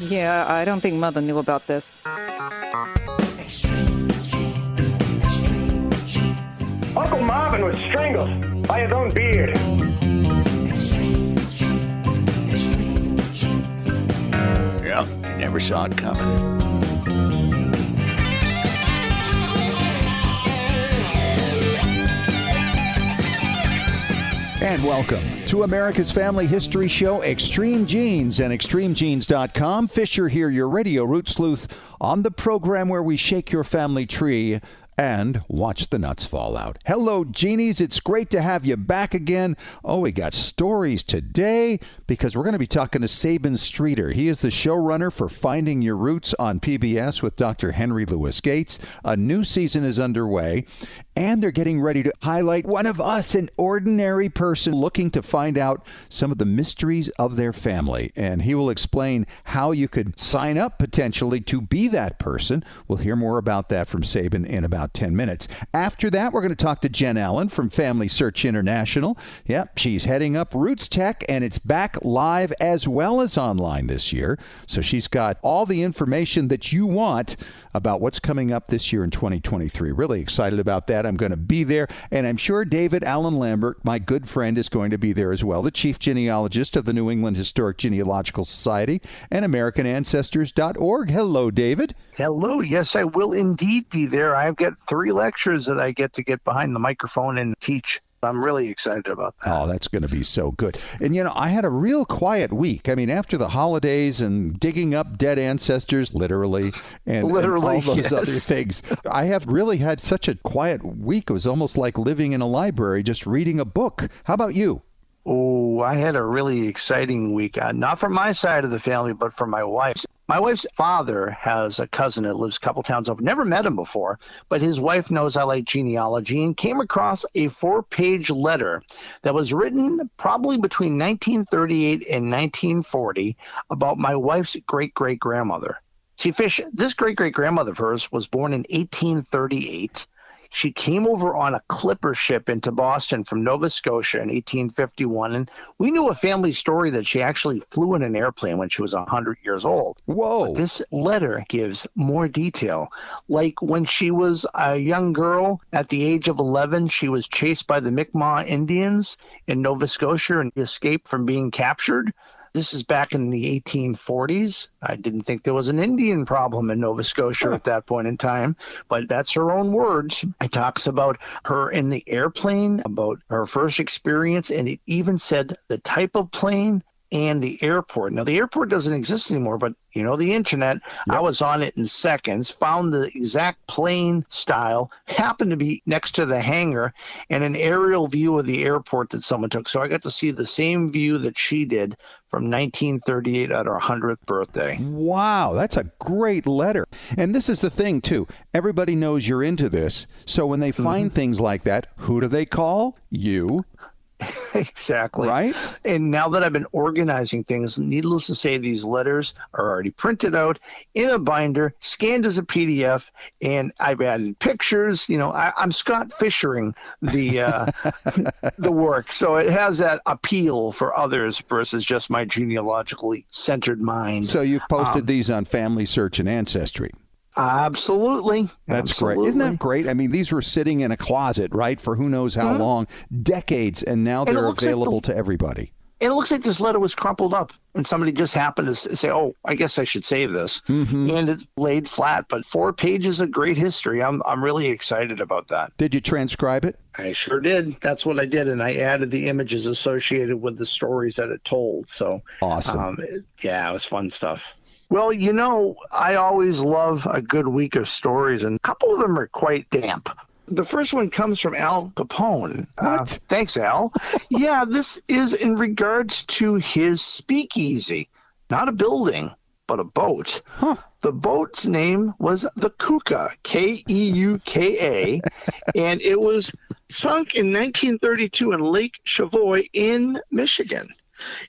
Yeah, I don't think Mother knew about this. Uncle Marvin was strangled by his own beard. Yeah, you never saw it coming. And welcome to America's Family History Show, Extreme Genes and ExtremeGenes.com. Fisher here, your radio root sleuth, on the program where we shake your family tree and watch the nuts fall out. Hello, Genies. It's great to have you back again. Oh, we got stories today because we're going to be talking to Sabin Streeter. He is the showrunner for Finding Your Roots on PBS with Dr. Henry Louis Gates. A new season is underway, and they're getting ready to highlight one of us, an ordinary person looking to find out some of the mysteries of their family. And he will explain how you could sign up potentially to be that person. We'll hear more about that from Sabin in about 10 minutes. After that, we're going to talk to Jen Allen from Family Search International. Yep, she's heading up Roots Tech, and it's back live as well as online this year. So she's got all the information that you want about what's coming up this year in 2023. Really excited about that. I'm going to be there, and I'm sure David Allen Lambert, my good friend, is going to be there as well, the chief genealogist of the New England Historic Genealogical Society and AmericanAncestors.org. Hello, David. Hello. Yes, I will indeed be there. I've got 3 lectures that I get to get behind the microphone and teach. I'm really excited about that. Oh, that's going to be so good. And, you know, I had a real quiet week. I mean, after the holidays and digging up dead ancestors, literally, and all those other things, I have really had such a quiet week. It was almost like living in a library, just reading a book. How about you? Oh, I had a really exciting week. Not from my side of the family, but from my wife's. My wife's father has a cousin that lives a couple towns over. Never met him before, but his wife knows I like genealogy and came across a 4-page letter that was written probably between 1938 and 1940 about my wife's great-great-grandmother. See, Fish, this great-great-grandmother of hers was born in 1838. She came over on a clipper ship into Boston from Nova Scotia in 1851, and we knew a family story that she actually flew in an airplane when she was 100 years old. Whoa. But this letter gives more detail. Like when she was a young girl, at the age of 11, she was chased by the Mi'kmaq Indians in Nova Scotia and escaped from being captured. This is back in the 1840s. I didn't think there was an Indian problem in Nova Scotia at that point in time, but that's her own words. It talks about her in the airplane, about her first experience, and it even said the type of plane and the airport. Now, the airport doesn't exist anymore, but you know, the internet, I was on it in seconds, found the exact plane style, happened to be next to the hangar, and an aerial view of the airport that someone took. So I got to see the same view that she did from 1938 at her 100th birthday. Wow, that's a great letter. And this is the thing, too. Everybody knows you're into this. So when they find things like that, who do they call? You. Exactly. Right? And now that I've been organizing things, needless to say, these letters are already printed out in a binder, scanned as a PDF, and I've added pictures. You know, I'm Scott Fishering the the work. So it has that appeal for others versus just my genealogically centered mind. So you've posted these on Family Search and Ancestry. Absolutely. That's great. Isn't that great? I mean, these were sitting in a closet, right, for who knows how long, decades, and now they're available to everybody. And it looks like this letter was crumpled up, and somebody just happened to say, oh, I guess I should save this. And it's laid flat, but 4 pages of great history. I'm really excited about that. Did you transcribe it? I sure did. That's what I did, and I added the images associated with the stories that it told. So awesome. Yeah, it was fun stuff. Well, you know, I always love a good week of stories, and a couple of them are quite damp. The first one comes from Al Capone. What? Thanks, Al. Yeah, this is in regards to his speakeasy. Not a building, but a boat. Huh. The boat's name was the Keuka, Keuka, and it was sunk in 1932 in Lake Chavoy in Michigan.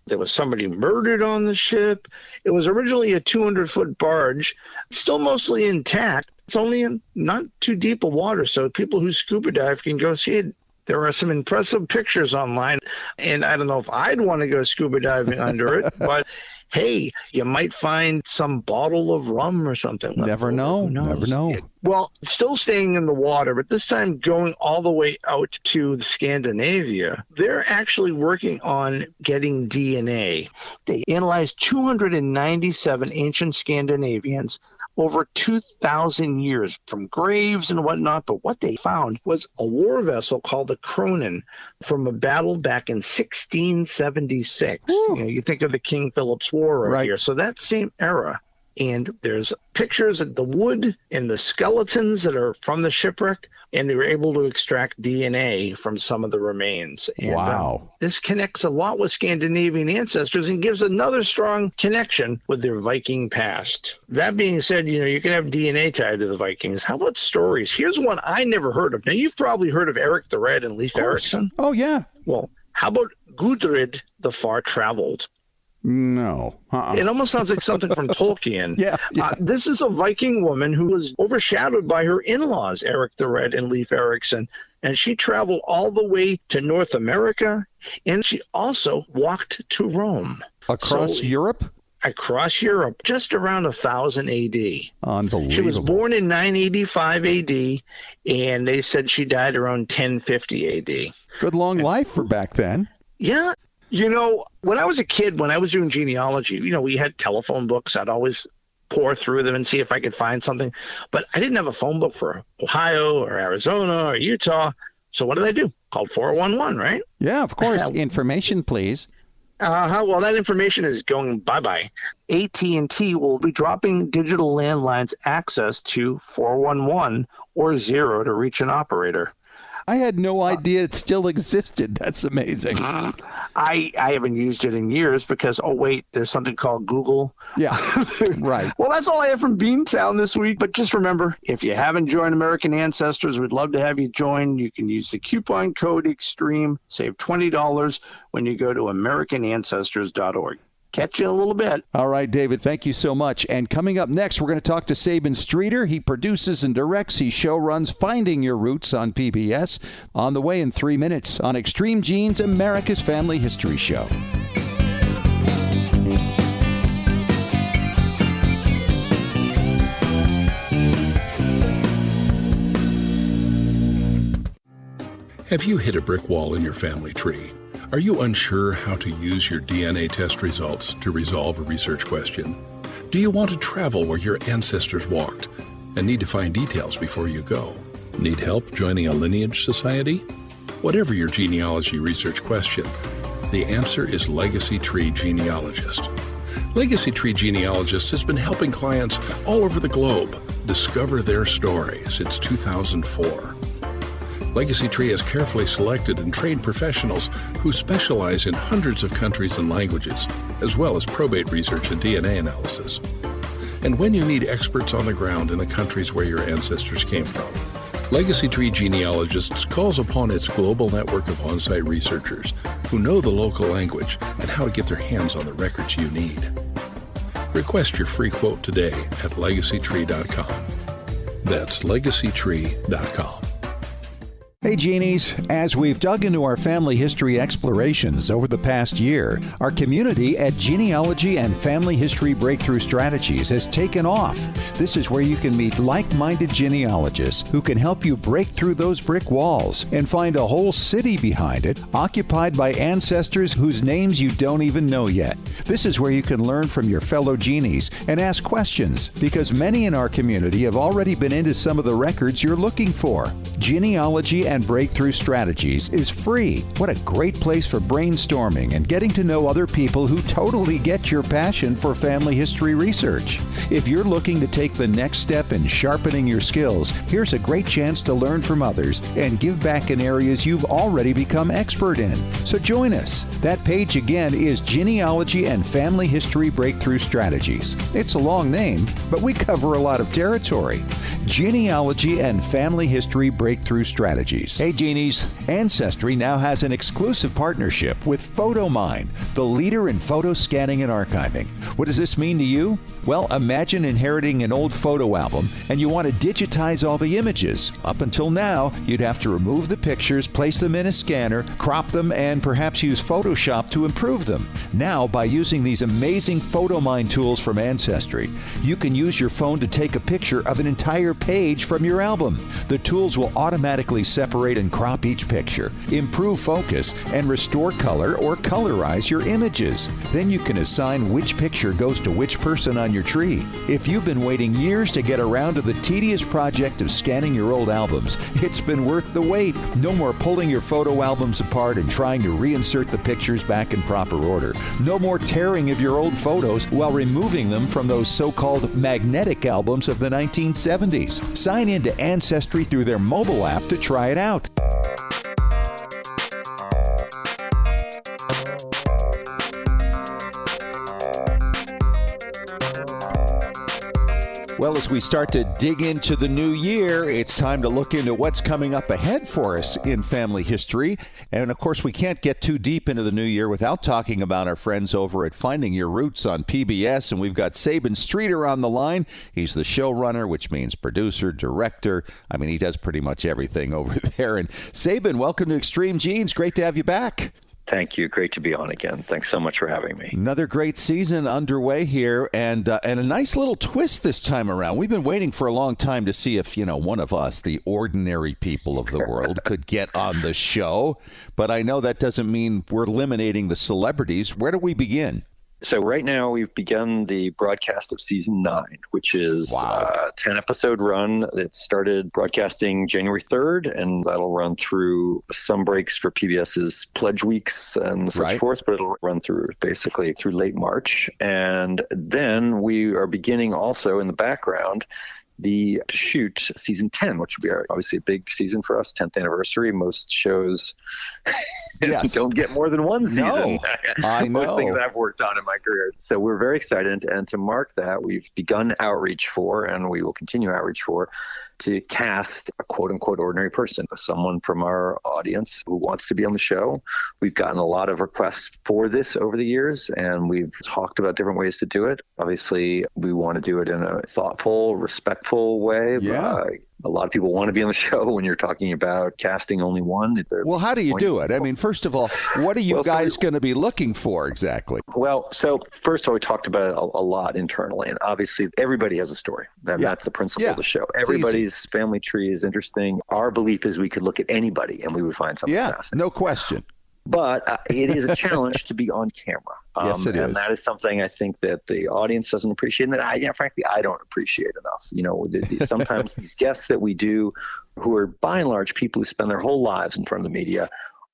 There was somebody murdered on the ship. It was originally a 200-foot barge, still mostly intact. It's only in not too deep of water, so people who scuba dive can go see it. There are some impressive pictures online, and I don't know if I'd want to go scuba diving under it, but hey, you might find some bottle of rum or something. Never know. Who knows? Never know. Well, still staying in the water, but this time going all the way out to Scandinavia. They're actually working on getting DNA. They analyzed 297 ancient Scandinavians over 2,000 years from graves and whatnot. But what they found was a war vessel called the Cronin from a battle back in 1676. You think of the King Philip's War right here. So that same era. And there's pictures of the wood and the skeletons that are from the shipwreck, and they were able to extract DNA from some of the remains. And, wow. This connects a lot with Scandinavian ancestors and gives another strong connection with their Viking past. That being said, you can have DNA tied to the Vikings. How about stories? Here's one I never heard of. Now, you've probably heard of Eric the Red and Leif Erikson. Oh, yeah. Well, how about Gudrid the Far-Traveled? No. It almost sounds like something from Tolkien. Yeah. This is a Viking woman who was overshadowed by her in-laws, Eric the Red and Leif Erikson, and she traveled all the way to North America, and she also walked to Rome. Across Europe? Across Europe, just around 1000 A.D. Unbelievable. She was born in 985 A.D., and they said she died around 1050 A.D. Good long life for back then. Yeah. When I was a kid, when I was doing genealogy, we had telephone books. I'd always pour through them and see if I could find something. But I didn't have a phone book for Ohio or Arizona or Utah. So what did I do? Called 411, right? Yeah, of course. Information, please. Well, that information is going bye-bye. AT&T will be dropping digital landlines access to 411 or 0 to reach an operator. I had no idea it still existed. That's amazing. I haven't used it in years because, there's something called Google. Yeah, right. Well, that's all I have from Beantown this week. But just remember, if you haven't joined American Ancestors, we'd love to have you join. You can use the coupon code EXTREME, save $20 when you go to AmericanAncestors.org. Catch you in a little bit. All right, David, thank you so much. And coming up next, we're going to talk to Sabin Streeter. He produces and directs. He show runs Finding Your Roots on PBS. On the way in 3 minutes on Extreme Genes, America's Family History Show. Have you hit a brick wall in your family tree? Are you unsure how to use your DNA test results to resolve a research question? Do you want to travel where your ancestors walked and need to find details before you go? Need help joining a lineage society? Whatever your genealogy research question, the answer is Legacy Tree Genealogist. Legacy Tree Genealogist has been helping clients all over the globe discover their story since 2004. Legacy Tree has carefully selected and trained professionals who specialize in hundreds of countries and languages, as well as probate research and DNA analysis. And when you need experts on the ground in the countries where your ancestors came from, Legacy Tree Genealogists calls upon its global network of on-site researchers who know the local language and how to get their hands on the records you need. Request your free quote today at legacytree.com. That's legacytree.com. Hey Genies, as we've dug into our family history explorations over the past year, our community at Genealogy and Family History Breakthrough Strategies has taken off. This is where you can meet like-minded genealogists who can help you break through those brick walls and find a whole city behind it, occupied by ancestors whose names you don't even know yet. This is where you can learn from your fellow genies and ask questions, because many in our community have already been into some of the records you're looking for. Genealogy and Breakthrough Strategies is free. What a great place for brainstorming and getting to know other people who totally get your passion for family history research. If you're looking to take the next step in sharpening your skills, here's a great chance to learn from others and give back in areas you've already become expert in. So join us. That page again is Genealogy and Family History Breakthrough Strategies. It's a long name, but we cover a lot of territory. Genealogy and Family History Breakthrough Strategies. Hey Genies, Ancestry now has an exclusive partnership with PhotoMine, the leader in photo scanning and archiving. What does this mean to you? Well, imagine inheriting an old photo album and you want to digitize all the images. Up until now, you'd have to remove the pictures, place them in a scanner, crop them, and perhaps use Photoshop to improve them. Now, by using these amazing PhotoMine tools from Ancestry, you can use your phone to take a picture of an entire page from your album. The tools will automatically separate and crop each picture, improve focus, and restore color or colorize your images. Then you can assign which picture goes to which person on your tree. If you've been waiting years to get around to the tedious project of scanning your old albums, it's been worth the wait. No more pulling your photo albums apart and trying to reinsert the pictures back in proper order. No more tearing of your old photos while removing them from those so-called magnetic albums of the 1970s. Sign in to Ancestry through their mobile app to try it out. Well, as we start to dig into the new year, it's time to look into what's coming up ahead for us in family history. And of course, we can't get too deep into the new year without talking about our friends over at Finding Your Roots on PBS. And we've got Sabin Streeter on the line. He's the showrunner, which means producer, director. I mean, he does pretty much everything over there. And Sabin, welcome to Extreme Genes. Great to have you back. Thank you. Great to be on again. Thanks so much for having me. Another great season underway here, and a nice little twist this time around. We've been waiting for a long time to see if, one of us, the ordinary people of the world, could get on the show. But I know that doesn't mean we're eliminating the celebrities. Where do we begin? So right now we've begun the broadcast of season 9, which is a 10-episode run that started broadcasting January 3rd, and that'll run through some breaks for PBS's pledge weeks and such forth, but it'll run through basically through late March. And then we are beginning also in the background to shoot season 10, which will be obviously a big season for us, 10th anniversary. Most shows don't get more than one season. No, I know. Most things I've worked on in my career. So we're very excited. And to mark that, we've begun outreach for, and we will continue outreach for, to cast a quote-unquote ordinary person, someone from our audience who wants to be on the show. We've gotten a lot of requests for this over the years, and we've talked about different ways to do it. Obviously, we want to do it in a thoughtful, respectful way. Yeah. A lot of people want to be on the show when you're talking about casting only one. Well, how do you do it? I mean, first of all, what are you guys going to be looking for exactly? Well, so first of all, we talked about it a lot internally, and obviously everybody has a story. That's the principle of the show. Everybody's family tree is interesting. Our belief is we could look at anybody and we would find something fascinating. No question. But it is a challenge to be on camera. Yes, it is. And that is something I think that the audience doesn't appreciate, and that frankly, I don't appreciate enough. Sometimes these guests that we do, who are by and large people who spend their whole lives in front of the media,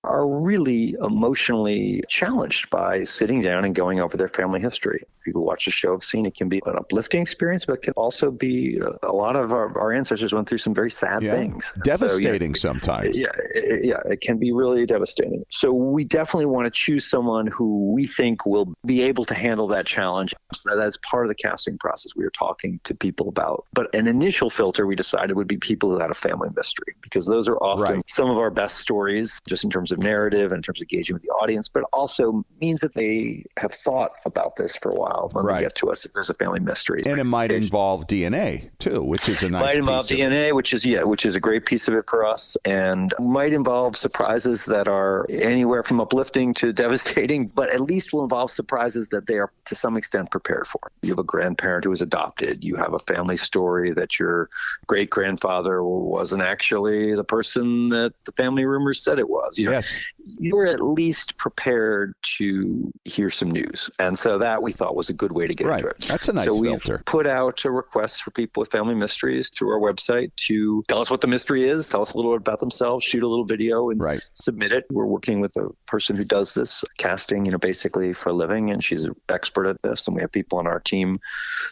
are really emotionally challenged by sitting down and going over their family history. People who watch the show have seen it can be an uplifting experience, but it can also be a lot of our ancestors went through some very sad things. Devastating sometimes. It can be really devastating. So we definitely want to choose someone who we think will be able to handle that challenge. So that's part of the casting process we were talking to people about. But an initial filter we decided would be people who had a family mystery, because those are often some of our best stories, just in terms of narrative and in terms of engaging with the audience, but also means that they have thought about this for a while when they get to us if there's a family mystery. And it might involve DNA too, which is a nice might involve DNA, which is a great piece of it for us, and might involve surprises that are anywhere from uplifting to devastating, but at least will involve surprises that they are to some extent prepared for. You have a grandparent who was adopted. You have a family story that your great-grandfather wasn't actually the person that the family rumors said it was. You're at least prepared to hear some news. And so that we thought was a good way to get into it. That's a nice filter. We put out a request for people with family mysteries through our website to tell us what the mystery is, tell us a little bit about themselves, shoot a little video and submit it. We're working with a person who does this casting, basically for a living, and she's an expert at this. And we have people on our team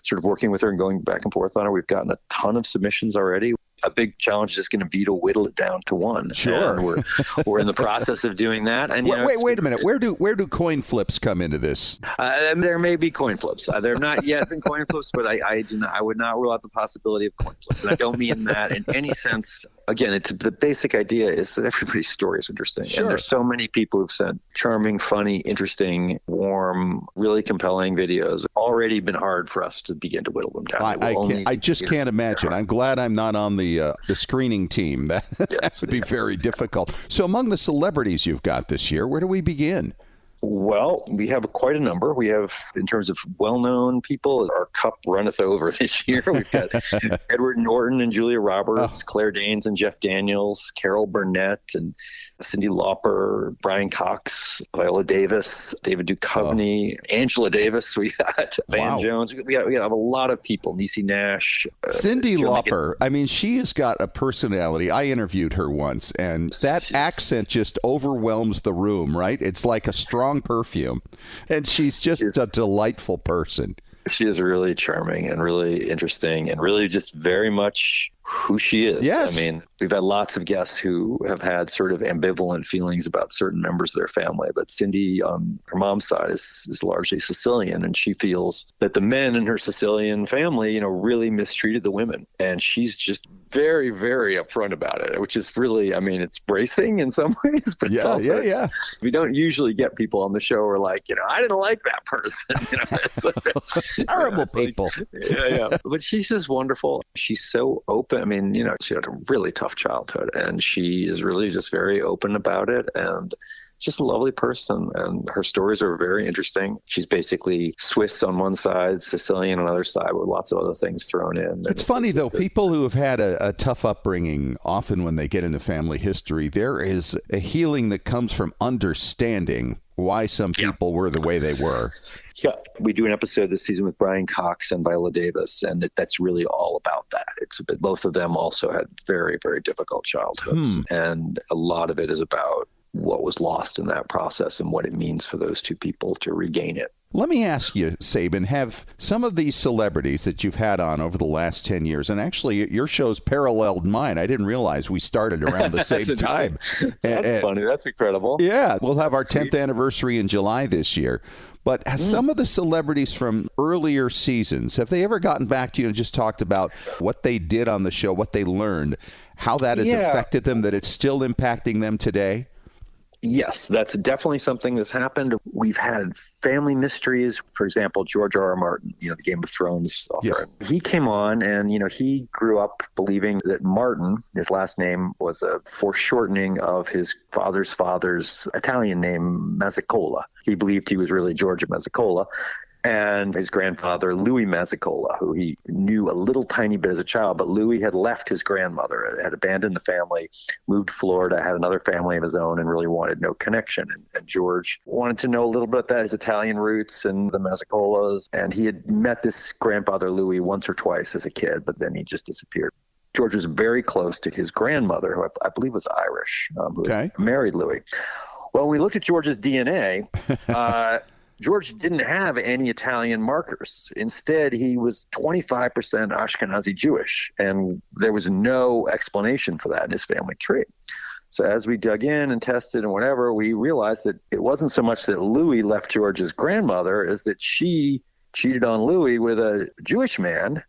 sort of working with her and going back and forth on her. We've gotten a ton of submissions already. A big challenge is going to be to whittle it down to one. Sure. And we're in the process of doing that. And wait a minute. Where do coin flips come into this? There may be coin flips. There have not yet been coin flips, but I would not rule out the possibility of coin flips. And I don't mean that in any sense again, it's the basic idea is that everybody's story is interesting. Sure. And there's so many people who've sent charming, funny, interesting, warm, really compelling videos. Already been hard for us to begin to whittle them down. I just can't imagine. I'm glad I'm not on the screening team. That would be very difficult. So among the celebrities you've got this year, where do we begin? Well, we have quite a number. We have, in terms of well-known people, our cup runneth over this year. We've got Edward Norton and Julia Roberts, Claire Danes and Jeff Daniels, Carol Burnett and Cyndi Lauper, Brian Cox, Viola Davis, David Duchovny, Angela Davis. We got Van Jones. We have a lot of people. Niecy Nash. Cyndi Lauper. I mean, she has got a personality. I interviewed her once, and that accent just overwhelms the room, right? It's like a strong perfume, and she's just a delightful person. She is really charming and really interesting and really just very much who she is. Yes. I mean, we've had lots of guests who have had sort of ambivalent feelings about certain members of their family, but Cyndi on her mom's side is largely Sicilian, and she feels that the men in her Sicilian family, really mistreated the women. And she's just very, very upfront about it, which is really, I mean, it's bracing in some ways, but it's also, we don't usually get people on the show who are like, I didn't like that person. Terrible people. But she's just wonderful. She's so open. I mean, she had a really tough childhood, and she is really just very open about it, and just a lovely person. And her stories are very interesting. She's basically Swiss on one side, Sicilian on the other side, with lots of other things thrown in. It's funny, though, people who have had a tough upbringing, often when they get into family history, there is a healing that comes from understanding why some people were the way they were. Yeah, we do an episode this season with Brian Cox and Viola Davis, and that's really all about that. Both of them also had very, very difficult childhoods, and a lot of it is about what was lost in that process and what it means for those two people to regain it. Let me ask you, Sabin, have some of these celebrities that you've had on over the last 10 years, and actually your show's paralleled mine. I didn't realize we started around the same time. That's funny. That's incredible. Yeah, we'll have our 10th anniversary in July this year. But some of the celebrities from earlier seasons, have they ever gotten back to you and just talked about what they did on the show, what they learned, how that has affected them, that it's still impacting them today? Yes, that's definitely something that's happened. We've had family mysteries. For example, George R.R. Martin, the Game of Thrones author. Yeah. He came on and, he grew up believing that Martin, his last name, was a foreshortening of his father's Italian name, Mazzicola. He believed he was really George Mazzicola. And his grandfather, Louis Mazzicola, who he knew a little tiny bit as a child, but Louis had left his grandmother, had abandoned the family, moved to Florida, had another family of his own, and really wanted no connection. And George wanted to know a little bit about his Italian roots and the Mazzicolas. And he had met this grandfather, Louis, once or twice as a kid, but then he just disappeared. George was very close to his grandmother, who I believe was Irish, who married Louis. Well, when we looked at George's DNA, George didn't have any Italian markers. Instead, he was 25% Ashkenazi Jewish, and there was no explanation for that in his family tree. So as we dug in and tested and whatever, we realized that it wasn't so much that Louis left George's grandmother as that she cheated on Louis with a Jewish man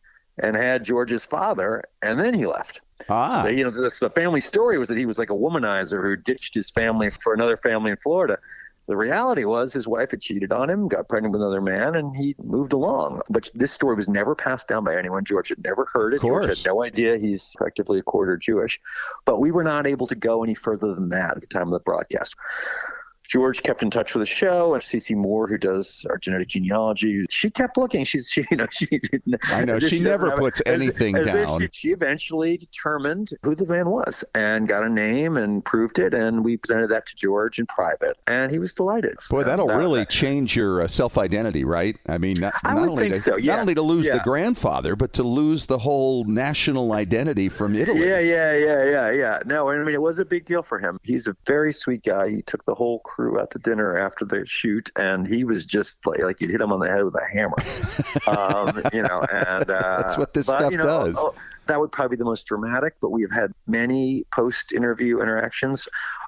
and had George's father, and then he left. So, the family story was that he was like a womanizer who ditched his family for another family in Florida. The reality was his wife had cheated on him, got pregnant with another man, and he moved along. But this story was never passed down by anyone. George had never heard it. George had no idea he's effectively a quarter Jewish. But we were not able to go any further than that at the time of the broadcast. George kept in touch with the show, and Cece Moore, who does our genetic genealogy, she kept looking. I know she never puts anything down. She eventually determined who the man was and got a name and proved it, and we presented that to George in private, and he was delighted. Boy, that'll really change your self-identity, right? I mean, not only to lose the grandfather, but to lose the whole national identity from Italy. Yeah. No, I mean, it was a big deal for him. He's a very sweet guy. He took the whole crew out to dinner after the shoot, and he was just like you'd hit him on the head with a hammer. And that's what this stuff does. That would probably be the most dramatic, but we have had many post-interview interactions.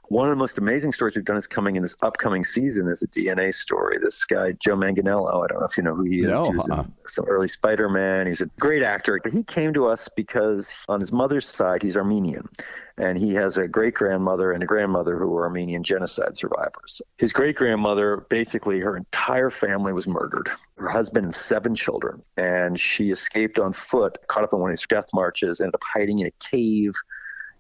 One of the most amazing stories we've done is coming in this upcoming season is a DNA story. This guy, Joe Manganiello, I don't know if you know who he is. No, he was in some early Spider-Man. He's a great actor. But he came to us because on his mother's side, he's Armenian. And he has a great-grandmother and a grandmother who were Armenian genocide survivors. His great-grandmother, basically her entire family was murdered. Her husband and 7 children. And she escaped on foot, caught up in one of these death marches, ended up hiding in a cave,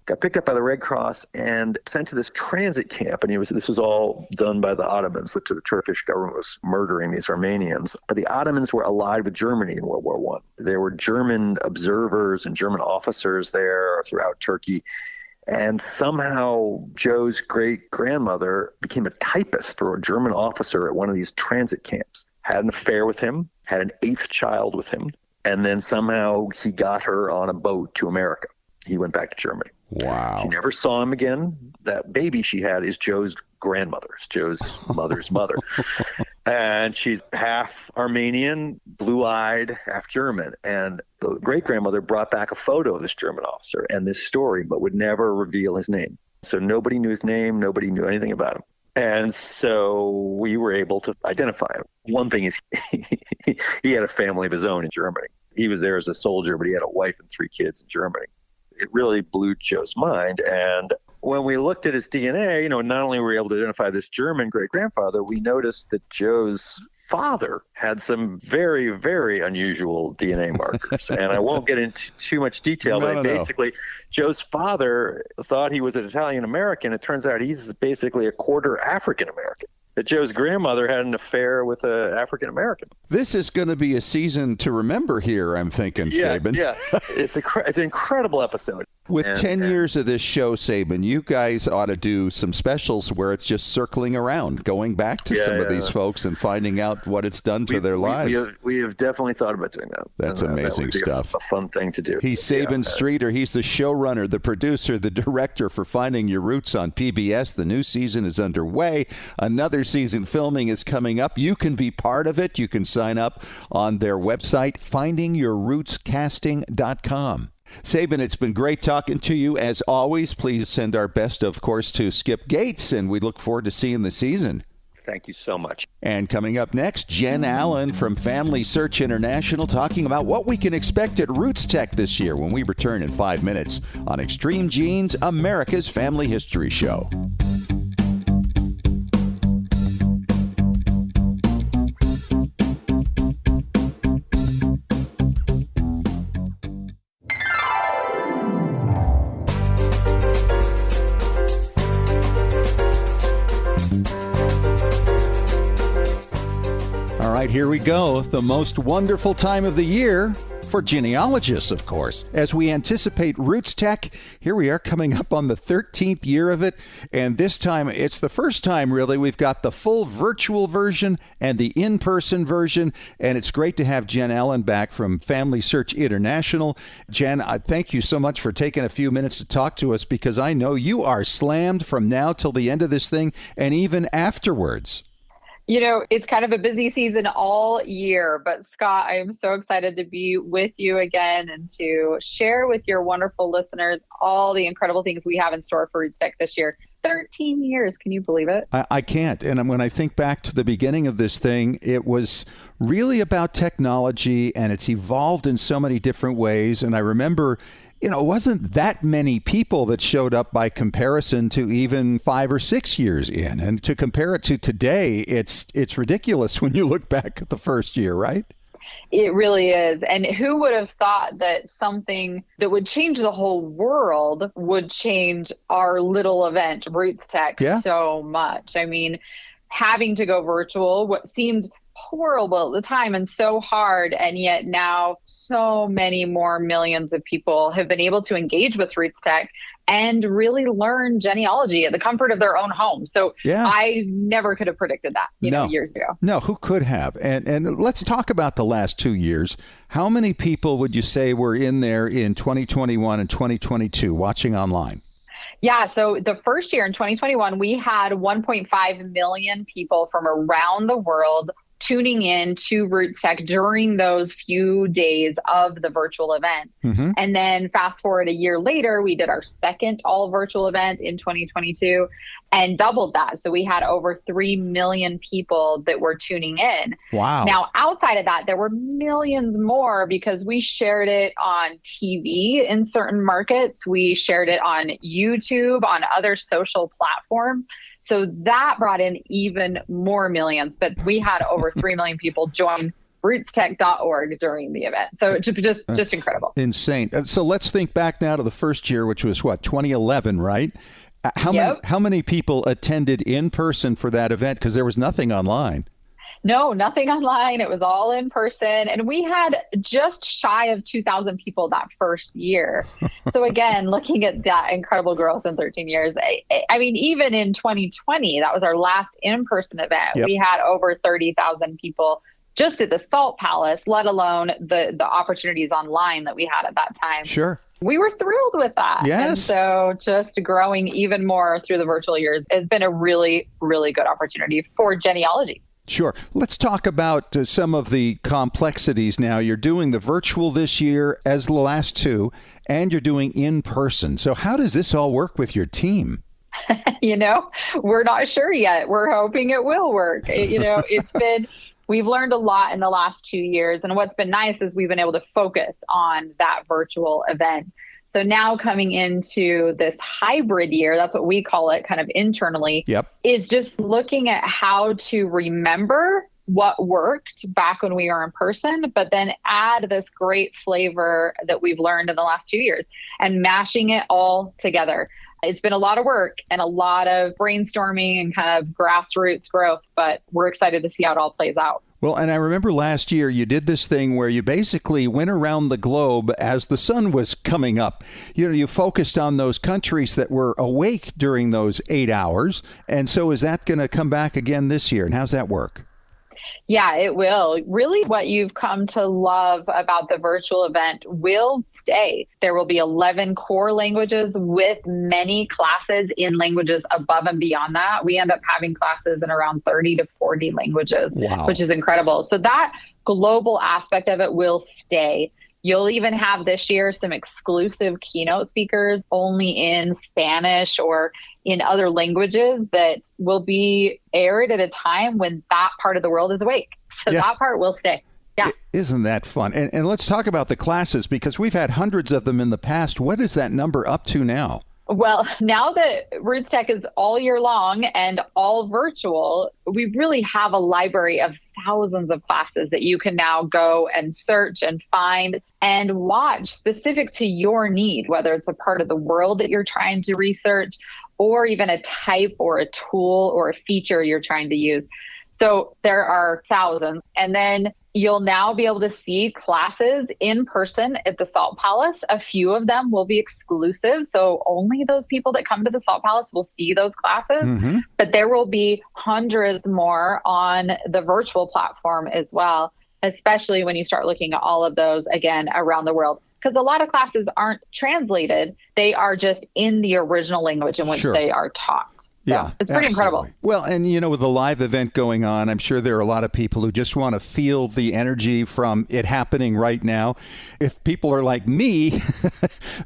got picked up by the Red Cross and sent to this transit camp. And this was all done by the Ottomans. The Turkish government was murdering these Armenians. But the Ottomans were allied with Germany in World War I. There were German observers and German officers there throughout Turkey. And somehow Joe's great-grandmother became a typist for a German officer at one of these transit camps, had an affair with him, had an 8th child with him, and then somehow he got her on a boat to America. He went back to Germany. Wow. She never saw him again. That baby she had is Joe's grandmother's, Joe's mother's mother. And she's half Armenian, blue-eyed, half German. And the great-grandmother brought back a photo of this German officer and this story, but would never reveal his name. So nobody knew his name. Nobody knew anything about him. And so we were able to identify him. One thing is he had a family of his own in Germany. He was there as a soldier, but he had a wife and 3 kids in Germany. It really blew Joe's mind. And when we looked at his DNA, not only were we able to identify this German great-grandfather, we noticed that Joe's father had some very, very unusual DNA markers. And I won't get into too much detail, but basically, Joe's father thought he was an Italian-American. It turns out he's basically a quarter African-American. That Joe's grandmother had an affair with an African-American. This is going to be a season to remember here, I'm thinking, Sabin. Yeah, it's an incredible episode. With 10 years of this show, Sabin, you guys ought to do some specials where it's just circling around, going back to some of these folks and finding out what it's done to their lives. We have definitely thought about doing that. That's amazing stuff. A fun thing to do. He's Sabin Streeter. He's the showrunner, the producer, the director for Finding Your Roots on PBS. The new season is underway. Another season filming is coming up. You can be part of it. You can sign up on their website, findingyourrootscasting.com. Sabin, it's been great talking to you. As always, please send our best, of course, to Skip Gates, and we look forward to seeing the season. Thank you so much. And coming up next, Jen Allen from Family Search International talking about what we can expect at Roots Tech this year when we return in 5 minutes on Extreme Genes, America's Family History Show. Here we go, the most wonderful time of the year for genealogists, of course. As we anticipate Roots Tech, here we are coming up on the 13th year of it, and this time, it's the first time, really, we've got the full virtual version and the in-person version, and it's great to have Jen Allen back from Family Search International. Jen, thank you so much for taking a few minutes to talk to us, because I know you are slammed from now till the end of this thing, and even afterwards. It's kind of a busy season all year, but Scott, I am so excited to be with you again and to share with your wonderful listeners all the incredible things we have in store for Roots Tech this year. 13 years. Can you believe it? I can't. And when I think back to the beginning of this thing, it was really about technology, and it's evolved in so many different ways. And I remember it wasn't that many people that showed up by comparison to even 5 or 6 years in. And to compare it to today, it's ridiculous when you look back at the first year, right? It really is. And who would have thought that something that would change the whole world would change our little event, Roots Tech, so much? I mean, having to go virtual, what seemed horrible at the time and so hard, and yet now so many more millions of people have been able to engage with Roots Tech and really learn genealogy at the comfort of their own home. So I never could have predicted that years ago. No, who could have? And let's talk about the last 2 years. How many people would you say were in there in 2021 and 2022 watching online? Yeah, so the first year in 2021, we had 1.5 million people from around the world tuning in to Roots Tech during those few days of the virtual event. Mm-hmm. And then fast forward a year later, we did our second all virtual event in 2022 and doubled that. So we had over 3 million people that were tuning in. Wow. Now, outside of that, there were millions more because we shared it on TV in certain markets. We shared it on YouTube, on other social platforms. So that brought in even more millions. But we had over 3 million people join rootstech.org during the event. So just incredible. Insane. So let's think back now to the first year, which was 2011, right? How many people attended in person for that event? Because there was nothing online. No, nothing online. It was all in person. And we had just shy of 2,000 people that first year. So again, looking at that incredible growth in 13 years, I mean, even in 2020, that was our last in-person event. Yep. We had over 30,000 people just at the Salt Palace, let alone the opportunities online that we had at that time. Sure. We were thrilled with that. Yes. And so just growing even more through the virtual years has been a really, really good opportunity for genealogy. Sure. Let's talk about some of the complexities now. You're doing the virtual this year as the last two, and you're doing in person. So how does this all work with your team? We're not sure yet. We're hoping it will work. We've learned a lot in the last 2 years. And what's been nice is we've been able to focus on that virtual event. So now coming into this hybrid year, that's what we call it kind of internally, is just looking at how to remember what worked back when we were in person, but then add this great flavor that we've learned in the last 2 years and mashing it all together. It's been a lot of work and a lot of brainstorming and kind of grassroots growth, but we're excited to see how it all plays out. Well, and I remember last year you did this thing where you basically went around the globe as the sun was coming up. You focused on those countries that were awake during those 8 hours. And so is that going to come back again this year? And how's that work? Yeah, it will. Really, what you've come to love about the virtual event will stay. There will be 11 core languages with many classes in languages above and beyond that. We end up having classes in around 30 to 40 languages, which is incredible. So that global aspect of it will stay. You'll even have this year some exclusive keynote speakers only in Spanish or in other languages that will be aired at a time when that part of the world is awake. So that part will stay. Yeah. Isn't that fun? And let's talk about the classes because we've had hundreds of them in the past. What is that number up to now? Well, now that Roots Tech is all year long and all virtual, we really have a library of thousands of classes that you can now go and search and find and watch specific to your need, whether it's a part of the world that you're trying to research or even a type or a tool or a feature you're trying to use. So there are thousands. And then you'll now be able to see classes in person at the Salt Palace. A few of them will be exclusive. So only those people that come to the Salt Palace will see those classes. Mm-hmm. But there will be hundreds more on the virtual platform as well, especially when you start looking at all of those, again, around the world. Because a lot of classes aren't translated. They are just in the original language in which they are taught. So it's pretty incredible. Well, and with the live event going on, I'm sure there are a lot of people who just want to feel the energy from it happening right now. If people are like me,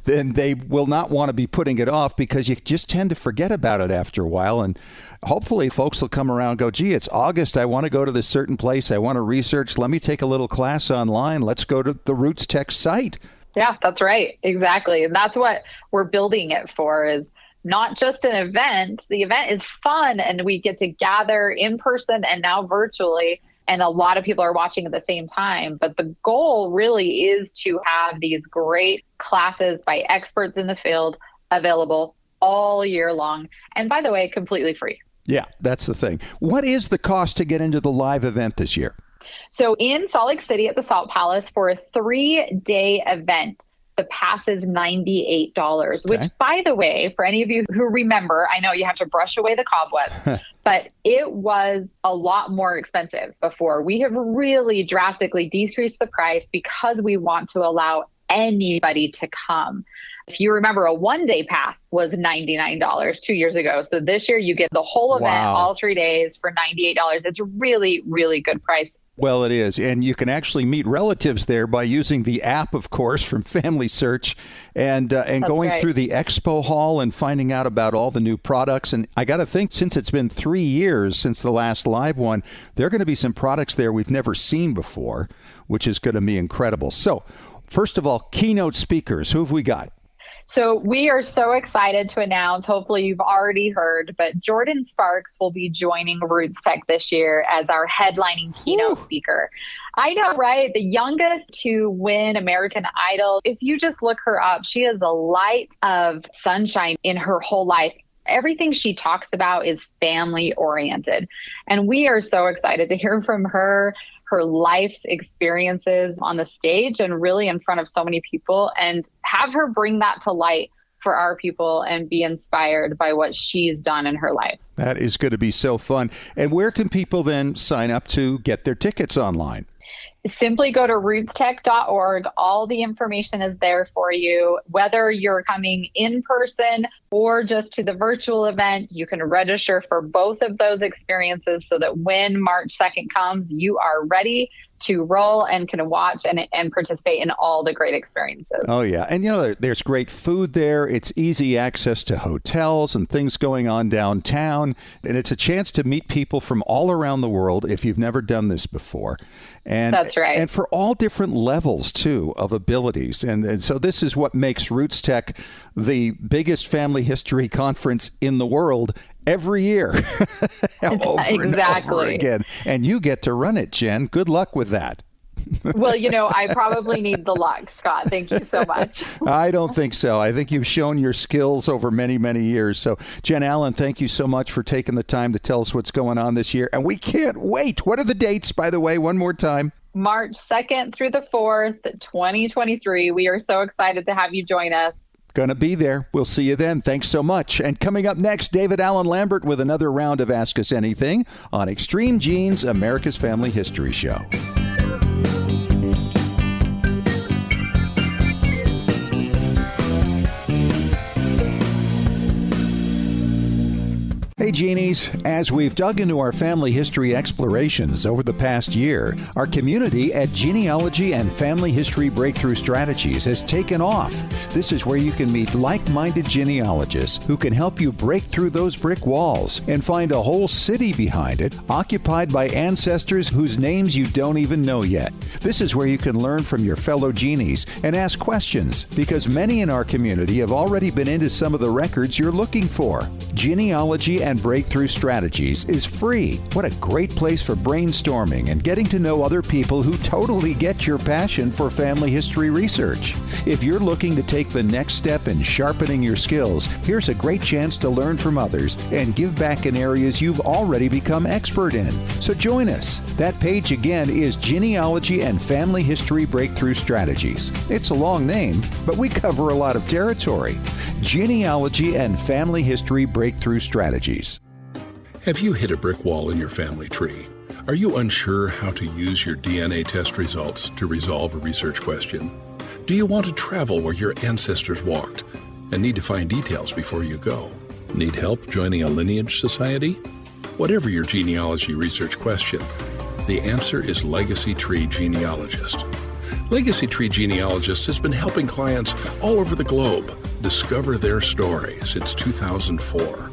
then they will not want to be putting it off because you just tend to forget about it after a while. And hopefully folks will come around and go, gee, it's August. I want to go to this certain place. I want to research. Let me take a little class online. Let's go to the Roots Tech site. Yeah, that's right. Exactly. And that's what we're building it for is not just an event. The event is fun and we get to gather in person and now virtually. And a lot of people are watching at the same time. But the goal really is to have these great classes by experts in the field available all year long. And by the way, completely free. Yeah, that's the thing. What is the cost to get into the live event this year? So in Salt Lake City at the Salt Palace for a 3-day event, the pass is $98, which, by the way, for any of you who remember, I know you have to brush away the cobwebs, but it was a lot more expensive before. We have really drastically decreased the price because we want to allow anybody to come. If you remember, a one-day pass was $99 2 years ago. So this year you get the whole event, all 3 days for $98. It's a really, really good price. Well, it is. And you can actually meet relatives there by using the app, of course, from Family Search and going through the expo hall and finding out about all the new products. And I got to think, since it's been 3 years since the last live one, there are going to be some products there we've never seen before, which is going to be incredible. So, first of all, keynote speakers. Who have we got? So we are so excited to announce, hopefully you've already heard, but Jordan Sparks will be joining Roots Tech this year as our headlining keynote speaker. I know, right? The youngest to win American Idol. If you just look her up, she is a light of sunshine in her whole life. Everything she talks about is family oriented. And we are so excited to hear from her life's experiences on the stage and really in front of so many people, and have her bring that to light for our people and be inspired by what she's done in her life. That is going to be so fun. And where can people then sign up to get their tickets online? Simply go to rootstech.org. All the information is there for you. Whether you're coming in person or just to the virtual event, you can register for both of those experiences so that when March 2nd comes, you are ready to roll and can watch and participate in all the great experiences. Oh, yeah. And, you know, there's great food there. It's easy access to hotels and things going on downtown. And it's a chance to meet people from all around the world if you've never done this before. And that's right. And for all different levels, too, of abilities. And so this is what makes Roots Tech the biggest family history conference in the world every year. Over and over again. And you get to run it, Jen. Good luck with that. Well, you know, I probably need the luck, Scott. Thank you so much. I don't think so. I think you've shown your skills over many, many years. So, Jen Allen, thank you so much for taking the time to tell us what's going on this year. And we can't wait. What are the dates, by the way, one more time? March 2nd through the 4th, 2023. We are so excited to have you join us. Going to be there. We'll see you then. Thanks so much. And coming up next, David Allen Lambert with another round of Ask Us Anything on Extreme Genes, America's Family History Show. Hey Genies, as we've dug into our family history explorations over the past year, our community at Genealogy and Family History Breakthrough Strategies has taken off. This is where you can meet like-minded genealogists who can help you break through those brick walls and find a whole city behind it, occupied by ancestors whose names you don't even know yet. This is where you can learn from your fellow genies and ask questions, because many in our community have already been into some of the records you're looking for. Genealogy and Breakthrough Strategies is free. What a great place for brainstorming and getting to know other people who totally get your passion for family history research. If you're looking to take the next step in sharpening your skills, here's a great chance to learn from others and give back in areas you've already become expert in. So join us. That page again is Genealogy and Family History Breakthrough Strategies. It's a long name, but we cover a lot of territory. Genealogy and Family History Breakthrough Strategies. Have you hit a brick wall in your family tree? Are you unsure how to use your DNA test results to resolve a research question? Do you want to travel where your ancestors walked and need to find details before you go? Need help joining a lineage society? Whatever your genealogy research question, the answer is Legacy Tree Genealogist. Legacy Tree Genealogist has been helping clients all over the globe discover their story since 2004.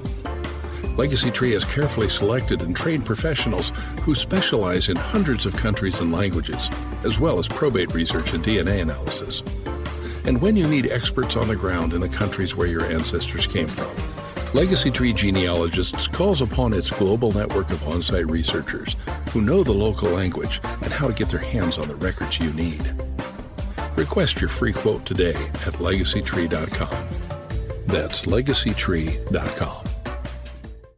Legacy Tree has carefully selected and trained professionals who specialize in hundreds of countries and languages, as well as probate research and DNA analysis. And when you need experts on the ground in the countries where your ancestors came from, Legacy Tree Genealogists calls upon its global network of on-site researchers who know the local language and how to get their hands on the records you need. Request your free quote today at legacytree.com. That's legacytree.com.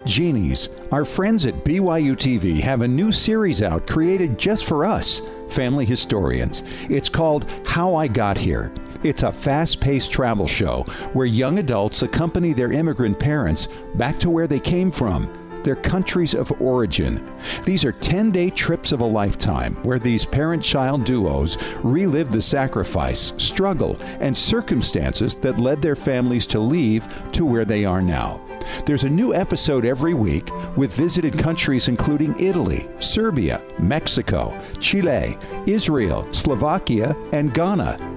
Genies, our friends at BYU TV have a new series out created just for us, family historians. It's called How I Got Here. It's a fast-paced travel show where young adults accompany their immigrant parents back to where they came from, their countries of origin. These are 10-day trips of a lifetime where these parent-child duos relive the sacrifice, struggle, and circumstances that led their families to leave to where they are now. There's a new episode every week with visited countries including Italy, Serbia, Mexico, Chile, Israel, Slovakia, and Ghana.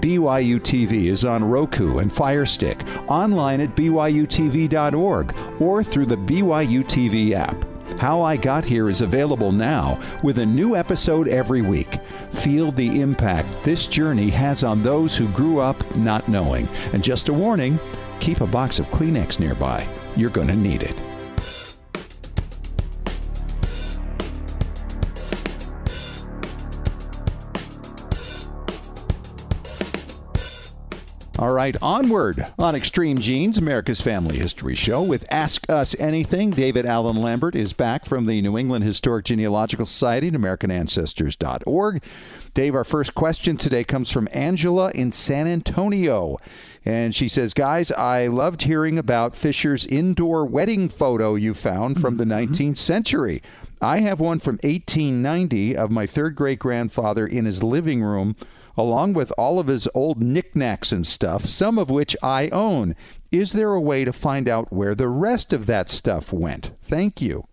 BYU TV is on Roku and Fire Stick, online at byutv.org, or through the BYU TV app. How I Got Here is available now with a new episode every week. Feel the impact this journey has on those who grew up not knowing. And just a warning, keep a box of Kleenex nearby. You're going to need it. All right, onward on Extreme Genes, America's Family History Show with Ask Us Anything. David Allen Lambert is back from the New England Historic Genealogical Society at AmericanAncestors.org. Dave, our first question today comes from Angela in San Antonio. And she says, guys, I loved hearing about Fisher's indoor wedding photo you found from the 19th century. I have one from 1890 of my third great-grandfather in his living room, along with all of his old knickknacks and stuff, some of which I own. Is there a way to find out where the rest of that stuff went? Thank you.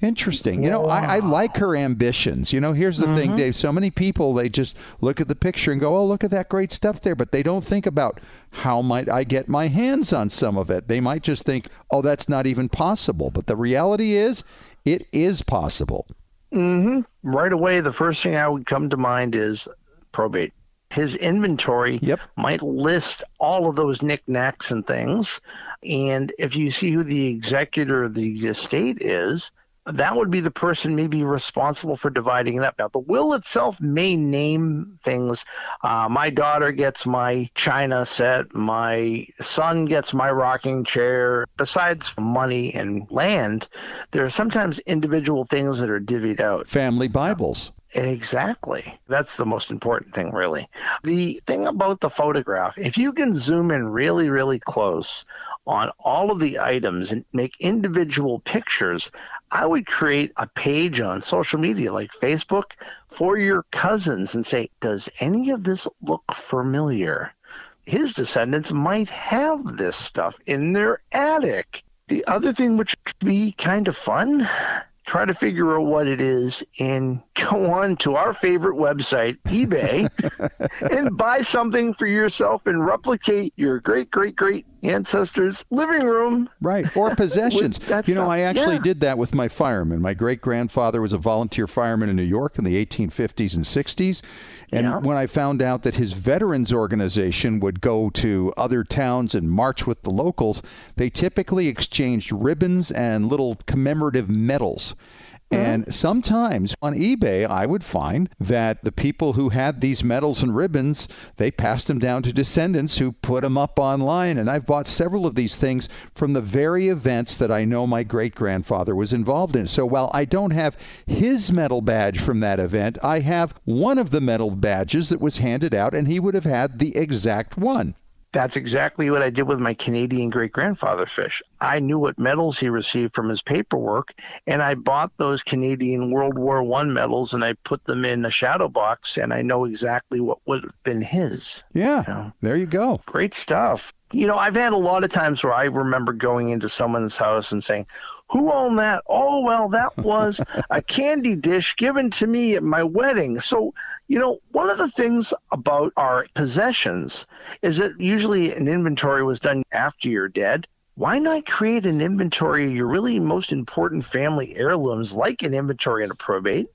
Interesting. You know, I like her ambitions. You know, here's the thing, Dave. So many people, they just look at the picture and go, oh, look at that great stuff there. But they don't think about how might I get my hands on some of it. They might just think, oh, that's not even possible. But the reality is, it is possible. Right away, the first thing I would come to mind is probate. His inventory might list all of those knickknacks and things. And if you see who the executor of the estate is, that would be the person maybe responsible for dividing it up. Now, the will itself may name things. My daughter gets my china set. My son gets my rocking chair. Besides money and land, there are sometimes individual things that are divvied out. Family Bibles. Exactly. That's the most important thing, really. The thing about the photograph, if you can zoom in really, really close on all of the items and make individual pictures, I would create a page on social media like Facebook for your cousins and say, does any of this look familiar? His descendants might have this stuff in their attic. The other thing which could be kind of fun, try to figure out what it is and go on to our favorite website, eBay, and buy something for yourself and replicate your great ancestors' living room. Right, or possessions. I actually did that with my firemen. My great-grandfather was a volunteer fireman in New York in the 1850s and 60s. And when I found out that his veterans organization would go to other towns and march with the locals, they typically exchanged ribbons and little commemorative medals. And sometimes on eBay, I would find that the people who had these medals and ribbons, they passed them down to descendants who put them up online. And I've bought several of these things from the very events that I know my great-grandfather was involved in. So while I don't have his medal badge from that event, I have one of the medal badges that was handed out, and he would have had the exact one. That's exactly what I did with my Canadian great-grandfather fish. I knew what medals he received from his paperwork, and I bought those Canadian World War I medals, and I put them in a shadow box, and I know exactly what would have been his. Yeah, there you go. Great stuff. You know, I've had a lot of times where I remember going into someone's house and saying, who owned that? Oh, well, that was a candy dish given to me at my wedding. So, you know, one of the things about our possessions is that usually an inventory was done after you're dead. Why not create an inventory of your really most important family heirlooms, like an inventory and a probate,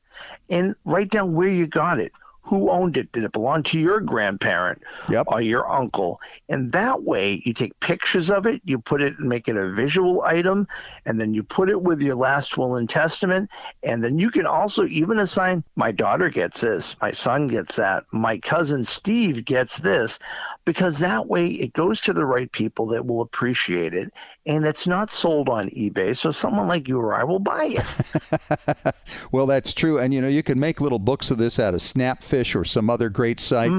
and write down where you got it? Who owned it? Did it belong to your grandparent or your uncle? And that way you take pictures of it, you put it and make it a visual item, and then you put it with your last will and testament. And then you can also even assign, my daughter gets this, my son gets that, my cousin Steve gets this, because that way it goes to the right people that will appreciate it. And it's not sold on eBay. So someone like you or I will buy it. Well, that's true. And, you know, you can make little books of this out of Snapfish or some other great site.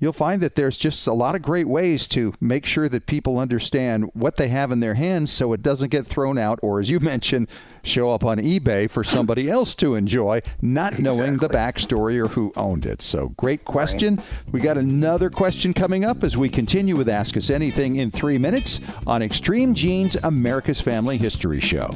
you'll find that there's just a lot of great ways to make sure that people understand what they have in their hands so it doesn't get thrown out or, as you mentioned, show up on eBay for somebody else to enjoy, not knowing the backstory or who owned it. So great question. Right. We got another question coming up as we continue with Ask Us Anything in 3 minutes on Extreme Genes, America's Family History Show.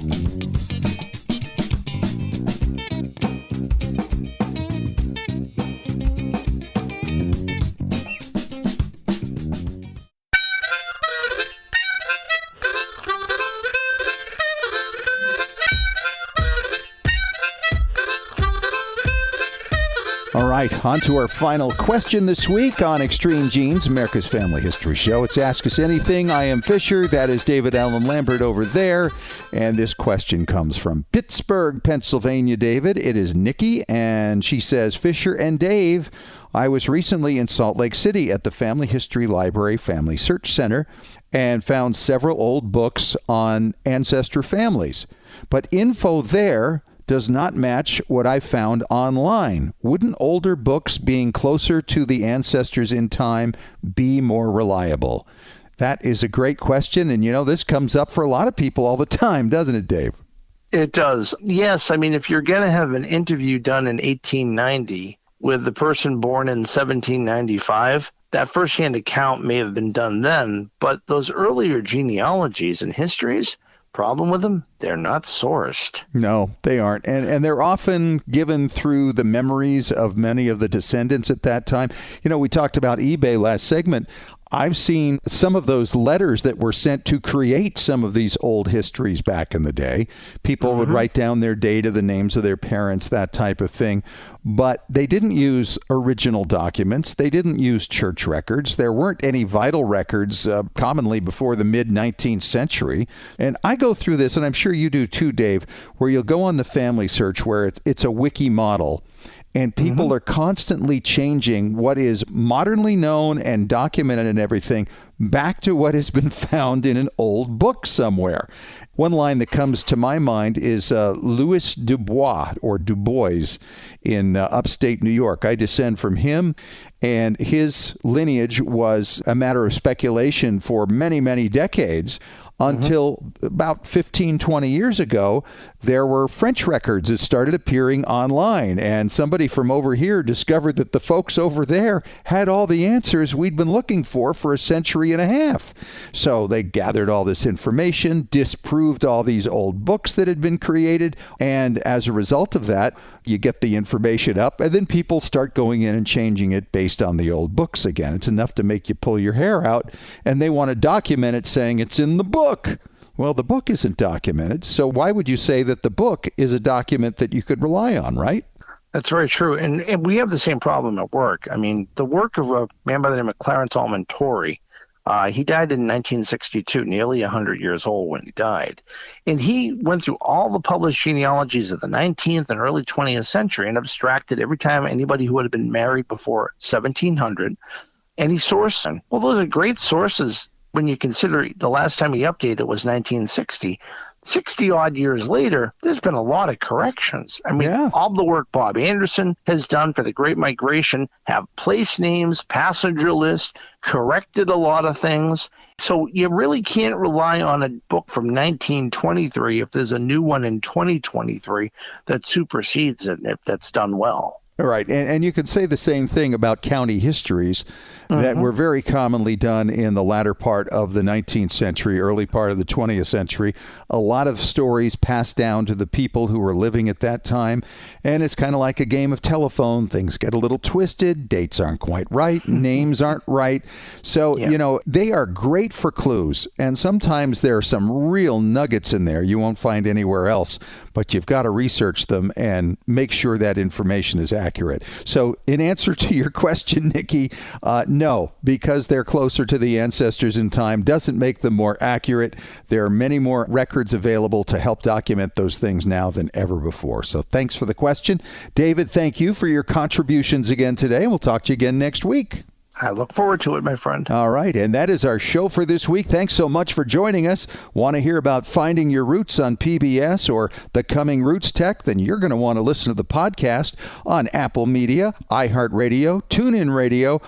All right, on to our final question this week on Extreme Genes, America's Family History Show. It's Ask Us Anything. I am Fisher. That is David Allen Lambert over there. And this question comes from Pittsburgh, Pennsylvania, David. It is Nikki, and she says, Fisher and Dave, I was recently in Salt Lake City at the Family History Library Family Search Center and found several old books on ancestor families. But info there does not match what I found online. Wouldn't older books being closer to the ancestors in time be more reliable? That is a great question. And, this comes up for a lot of people all the time, doesn't it, Dave? It does. Yes. I mean, if you're going to have an interview done in 1890 with the person born in 1795, that firsthand account may have been done then. But those earlier genealogies and histories, problem with them, they're not sourced. No, they aren't. And they're often given through the memories of many of the descendants at that time. We talked about eBay last segment. I've seen some of those letters that were sent to create some of these old histories back in the day. People would write down their data, the names of their parents, that type of thing. But they didn't use original documents. They didn't use church records. There weren't any vital records commonly before the mid-19th century. And I go through this, and I'm sure you do too, Dave, where you'll go on the Family Search where it's a wiki model. And people are constantly changing what is modernly known and documented and everything back to what has been found in an old book somewhere. One line that comes to my mind is Louis Dubois in upstate New York. I descend from him, and his lineage was a matter of speculation for many, many decades. Until about 15, 20 years ago, there were French records that started appearing online. And somebody from over here discovered that the folks over there had all the answers we'd been looking for a century and a half. So they gathered all this information, disproved all these old books that had been created. And as a result of that, you get the information up, and then people start going in and changing it based on the old books again. It's enough to make you pull your hair out, and they want to document it saying it's in the book. Well, the book isn't documented, so why would you say that the book is a document that you could rely on, right? That's very true. And we have the same problem at work. I mean, the work of a man by the name of Clarence Allman Torrey, he died in 1962, nearly 100 years old when he died. And he went through all the published genealogies of the 19th and early 20th century and abstracted every time anybody who had been married before 1700. And he sourced them. Well, those are great sources when you consider the last time he updated it was 1960. 60-odd years later, there's been a lot of corrections. I mean, all the work Bob Anderson has done for the Great Migration, have place names, passenger lists, corrected a lot of things. So you really can't rely on a book from 1923 if there's a new one in 2023 that supersedes it if that's done well. Right. And you could say the same thing about county histories that were very commonly done in the latter part of the 19th century, early part of the 20th century. A lot of stories passed down to the people who were living at that time. And it's kind of like a game of telephone. Things get a little twisted. Dates aren't quite right. Names aren't right. So, they are great for clues. And sometimes there are some real nuggets in there you won't find anywhere else. But you've got to research them and make sure that information is accurate. So in answer to your question, Nikki, no, because they're closer to the ancestors in time doesn't make them more accurate. There are many more records available to help document those things now than ever before. So thanks for the question. David, thank you for your contributions again today. We'll talk to you again next week. I look forward to it, my friend. All right. And that is our show for this week. Thanks so much for joining us. Want to hear about Finding Your Roots on PBS or The Coming Roots Tech? Then you're going to want to listen to the podcast on Apple Media, iHeartRadio, TuneIn Radio,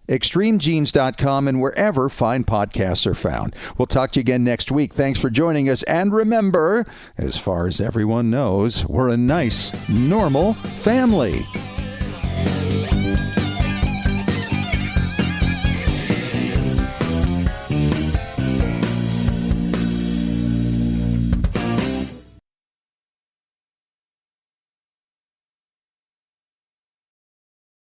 extremegenes.com, and wherever fine podcasts are found. We'll talk to you again next week. Thanks for joining us. And remember, as far as everyone knows, we're a nice, normal family.